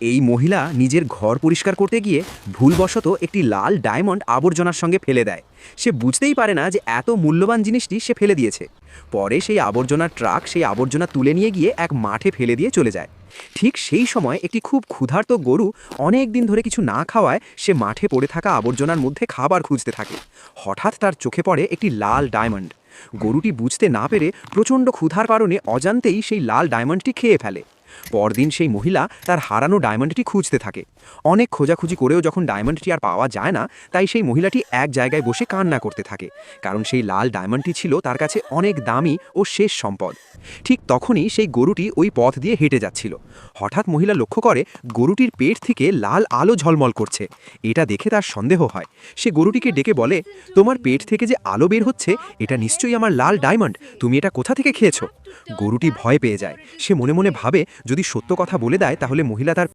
এই মহিলা নিজের ঘর পরিষ্কার করতে গিয়ে ভুলবশত একটি লাল ডায়মন্ড আবর্জনার সঙ্গে ফেলে দেয়। সে বুঝতেই পারে না যে এত মূল্যবান জিনিসটি সে ফেলে দিয়েছে। পরে সেই আবর্জনার ট্রাক সেই আবর্জনা তুলে নিয়ে গিয়ে এক মাঠে ফেলে দিয়ে চলে যায়। ঠিক সেই সময় একটি খুব ক্ষুধার্ত গরু অনেক দিন ধরে কিছু না খাওয়ায় সে মাঠে পড়ে থাকা আবর্জনার মধ্যে খাবার খুঁজতে থাকে। হঠাৎ তার চোখে পড়ে একটি লাল ডায়মন্ড। গরুটি বুঝতে না পেরে প্রচণ্ড ক্ষুধার কারণে অজান্তেই সেই লাল ডায়মন্ডটি খেয়ে ফেলে। পরদিন সেই মহিলা তার হারানো ডায়মন্ডটি খুঁজতে থাকে। অনেক খোঁজাখুঁজি করেও যখন ডায়মন্ডটি আর পাওয়া যায় না, তাই সেই মহিলাটি এক জায়গায় বসে কান্না করতে থাকে, কারণ সেই লাল ডায়মন্ডটি ছিল তার কাছে অনেক দামি ও শেষ সম্পদ। ঠিক তখনই সেই গরুটি ওই পথ দিয়ে হেঁটে যাচ্ছিল। হঠাৎ মহিলা লক্ষ্য করে গরুটির পেট থেকে লাল আলো ঝলমল করছে। এটা দেখে তার সন্দেহ হয়। সে গরুটিকে ডেকে বলে, তোমার পেট থেকে যে আলো বের হচ্ছে এটা নিশ্চয়ই আমার লাল ডায়মন্ড, তুমি এটা কোথা থেকে খেয়েছো? গরুটি ভয় পেয়ে যায়। সে মনে মনে ভাবে যদি সত্য কথা বলে দেয় তাহলে মহিলা তার